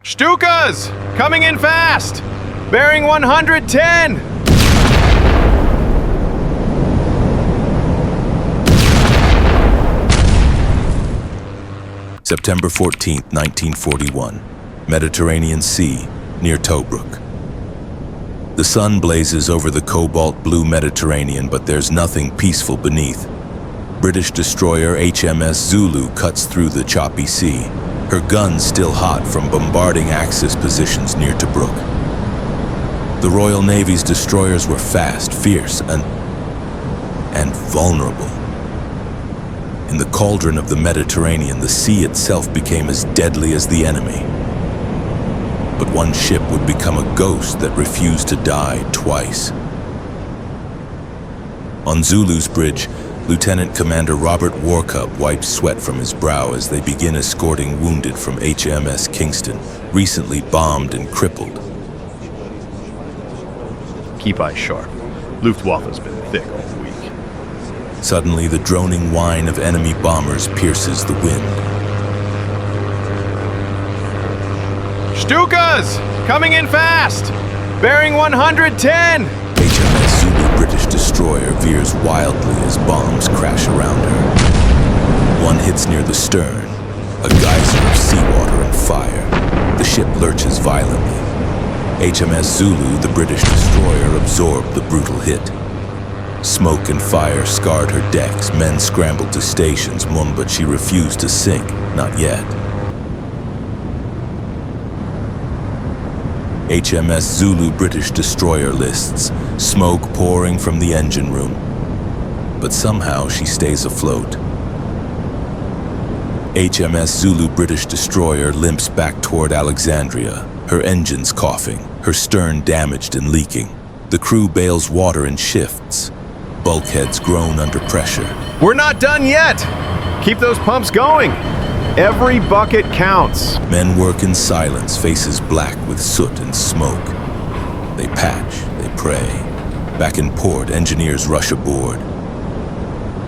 Stukas! Coming in fast! Bearing 110! September 14, 1941, Mediterranean Sea, near Tobruk. The sun blazes over the cobalt-blue Mediterranean, but there's nothing peaceful beneath. British destroyer HMS Zulu cuts through the choppy sea, her guns still hot from bombarding Axis positions near Tobruk. The Royal Navy's destroyers were fast, fierce, and vulnerable. In the cauldron of the Mediterranean, the sea itself became as deadly as the enemy. But one ship would become a ghost that refused to die twice. On Zulu's bridge, Lieutenant Commander Robert Warship wipes sweat from his brow as they begin escorting wounded from HMS Kingston, recently bombed and crippled. Keep eyes sharp. Luftwaffe's been thick all week. Suddenly, the droning whine of enemy bombers pierces the wind. Stukas! Coming in fast! Bearing 110! HMS Zulu British destroyer veers wildly as bombs crash around her. One hits near the stern, a geyser of seawater and fire. The ship lurches violently. HMS Zulu, the British destroyer, absorbed the brutal hit. Smoke and fire scarred her decks. Men scrambled to stations, but she refused to sink. Not yet. HMS Zulu British destroyer lists, smoke pouring from the engine room. But somehow she stays afloat. HMS Zulu British destroyer limps back toward Alexandria, her engines coughing, her stern damaged and leaking. The crew bails water in shifts. Bulkheads groan under pressure. We're not done yet! Keep those pumps going! Every bucket counts. Men work in silence, faces black with soot and smoke. They patch, they pray. Back in port, engineers rush aboard.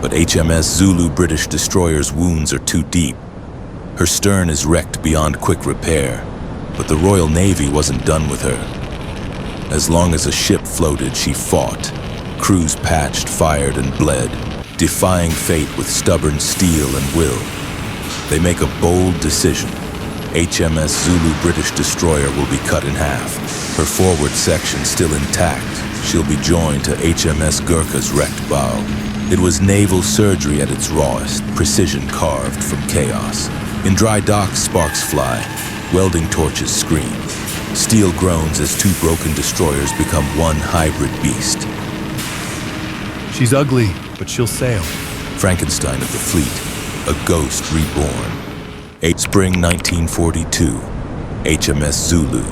But HMS Zulu British destroyer's wounds are too deep. Her stern is wrecked beyond quick repair, but the Royal Navy wasn't done with her. As long as a ship floated, she fought. Crews patched, fired, and bled, defying fate with stubborn steel and will. They make a bold decision. HMS Zulu British destroyer will be cut in half. Her forward section still intact. She'll be joined to HMS Gurkha's wrecked bow. It was naval surgery at its rawest, precision carved from chaos. In dry docks, sparks fly. Welding torches scream. Steel groans as two broken destroyers become one hybrid beast. She's ugly, but she'll sail. Frankenstein of the fleet, a ghost reborn. Spring 1942, HMS Zulu,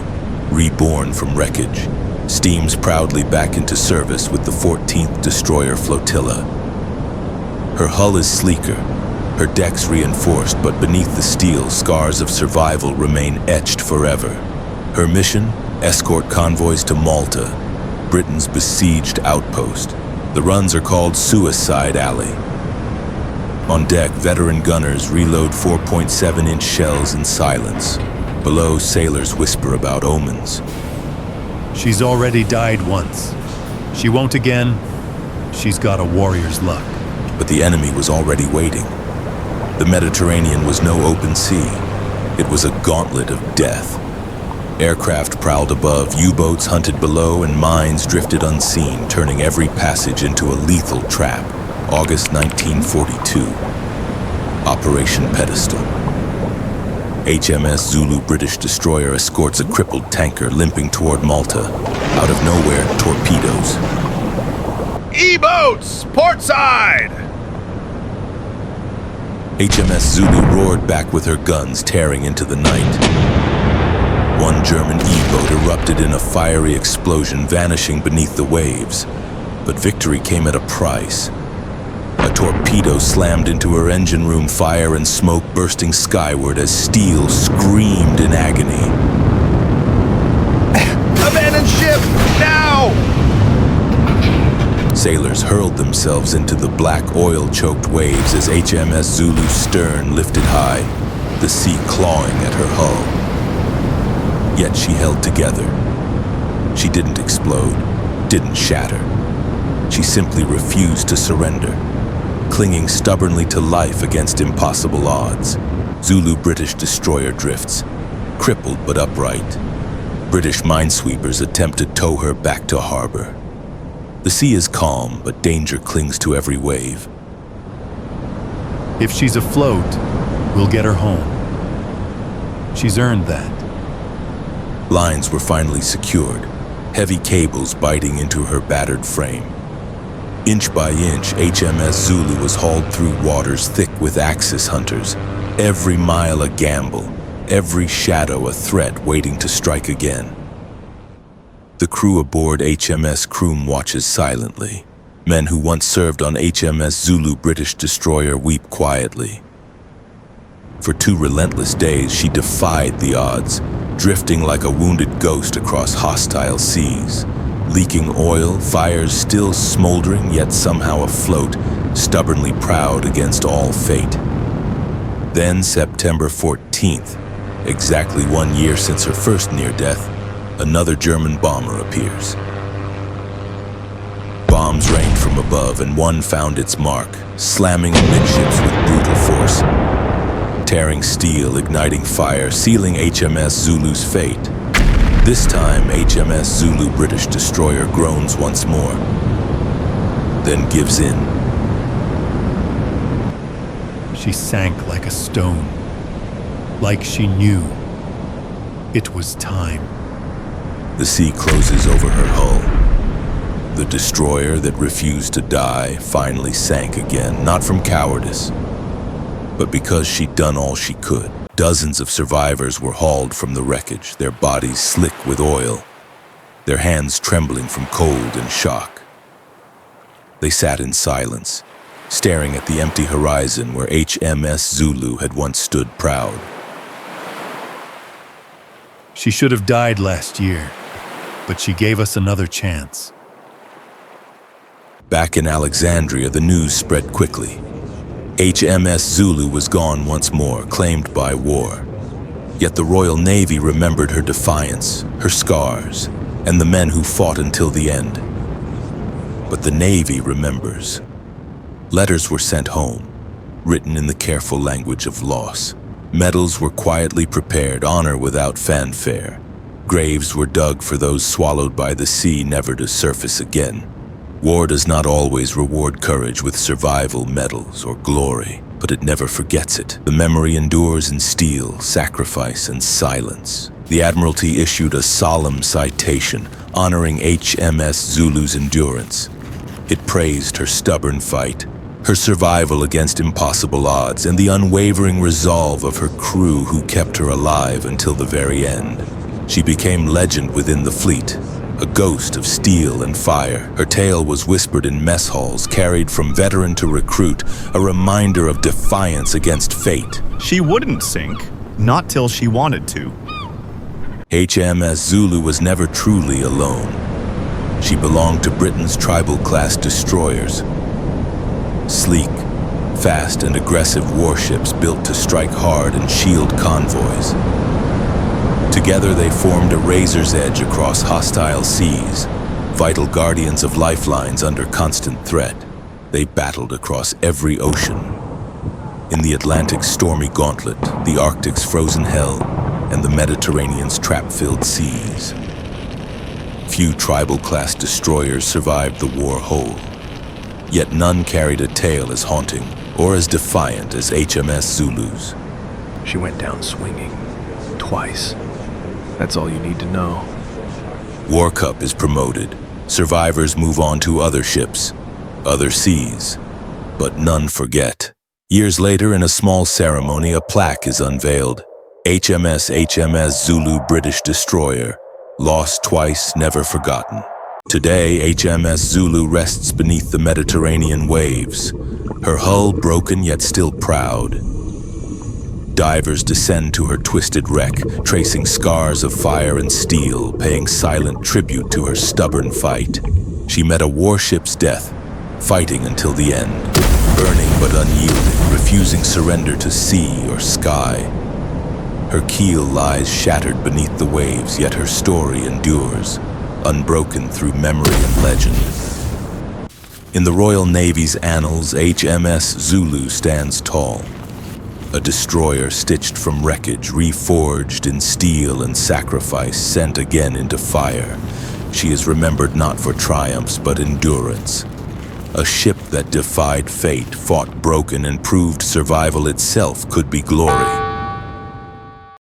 reborn from wreckage, steams proudly back into service with the 14th Destroyer Flotilla. Her hull is sleeker, her decks reinforced, but beneath the steel, scars of survival remain etched forever. Her mission? Escort convoys to Malta, Britain's besieged outpost. The runs are called Suicide Alley. On deck, veteran gunners reload 4.7-inch shells in silence. Below, sailors whisper about omens. She's already died once. She won't again. She's got a warrior's luck. But the enemy was already waiting. The Mediterranean was no open sea. It was a gauntlet of death. Aircraft prowled above, U-boats hunted below, and mines drifted unseen, turning every passage into a lethal trap. August 1942. Operation Pedestal. HMS Zulu British destroyer escorts a crippled tanker limping toward Malta. Out of nowhere, torpedoes. E-boats! Port side! HMS Zulu roared back with her guns, tearing into the night. One German E-boat erupted in a fiery explosion, vanishing beneath the waves. But victory came at a price. A torpedo slammed into her engine room, fire and smoke bursting skyward as steel screamed in agony. Abandon ship! Now! Sailors hurled themselves into the black oil-choked waves as HMS Zulu's stern lifted high, the sea clawing at her hull. Yet she held together. She didn't explode, didn't shatter. She simply refused to surrender, clinging stubbornly to life against impossible odds. Zulu British destroyer drifts, crippled but upright. British minesweepers attempt to tow her back to harbor. The sea is calm, but danger clings to every wave. If she's afloat, we'll get her home. She's earned that. Lines were finally secured, heavy cables biting into her battered frame. Inch by inch, HMS Zulu was hauled through waters thick with Axis hunters, every mile a gamble, every shadow a threat waiting to strike again. The crew aboard HMS Croom watches silently. Men who once served on HMS Zulu British destroyer weep quietly. For 2 relentless days, she defied the odds, drifting like a wounded ghost across hostile seas. Leaking oil, fires still smoldering, yet somehow afloat, stubbornly proud against all fate. Then, September 14th, exactly 1 year since her first near-death, another German bomber appears. Bombs rained from above, and one found its mark, slamming amidships with brutal force. Tearing steel, igniting fire, sealing HMS Zulu's fate. This time, HMS Zulu British destroyer groans once more, then gives in. She sank like a stone, like she knew it was time. The sea closes over her hull. The destroyer that refused to die finally sank again, not from cowardice, but because she'd done all she could. Dozens of survivors were hauled from the wreckage, their bodies slick with oil, their hands trembling from cold and shock. They sat in silence, staring at the empty horizon where HMS Zulu had once stood proud. She should have died last year, but she gave us another chance. Back in Alexandria, the news spread quickly. HMS Zulu was gone once more, claimed by war. Yet the Royal Navy remembered her defiance, her scars, and the men who fought until the end. But the Navy remembers. Letters were sent home, written in the careful language of loss. Medals were quietly prepared, honor without fanfare. Graves were dug for those swallowed by the sea, never to surface again. War does not always reward courage with survival medals or glory, but it never forgets it. The memory endures in steel, sacrifice, and silence. The Admiralty issued a solemn citation honoring HMS Zulu's endurance. It praised her stubborn fight, her survival against impossible odds, and the unwavering resolve of her crew who kept her alive until the very end. She became legend within the fleet, a ghost of steel and fire. Her tale was whispered in mess halls, carried from veteran to recruit, a reminder of defiance against fate. She wouldn't sink, not till she wanted to. HMS Zulu was never truly alone. She belonged to Britain's tribal-class destroyers. Sleek, fast and aggressive warships built to strike hard and shield convoys. Together they formed a razor's edge across hostile seas, vital guardians of lifelines under constant threat. They battled across every ocean. In the Atlantic's stormy gauntlet, the Arctic's frozen hell, and the Mediterranean's trap-filled seas. Few tribal-class destroyers survived the war whole, yet none carried a tale as haunting or as defiant as HMS Zulu's. She went down swinging, twice. That's all you need to know. War Cup is promoted. Survivors move on to other ships, other seas, but none forget. Years later, in a small ceremony, a plaque is unveiled. HMS Zulu British Destroyer, lost twice, never forgotten. Today, HMS Zulu rests beneath the Mediterranean waves, her hull broken yet still proud. Divers descend to her twisted wreck, tracing scars of fire and steel, paying silent tribute to her stubborn fight. She met a warship's death, fighting until the end, burning but unyielding, refusing surrender to sea or sky. Her keel lies shattered beneath the waves, yet her story endures, unbroken through memory and legend. In the Royal Navy's annals, HMS Zulu stands tall. A destroyer stitched from wreckage, reforged in steel and sacrifice, sent again into fire. She is remembered not for triumphs, but endurance. A ship that defied fate, fought broken, and proved survival itself could be glory.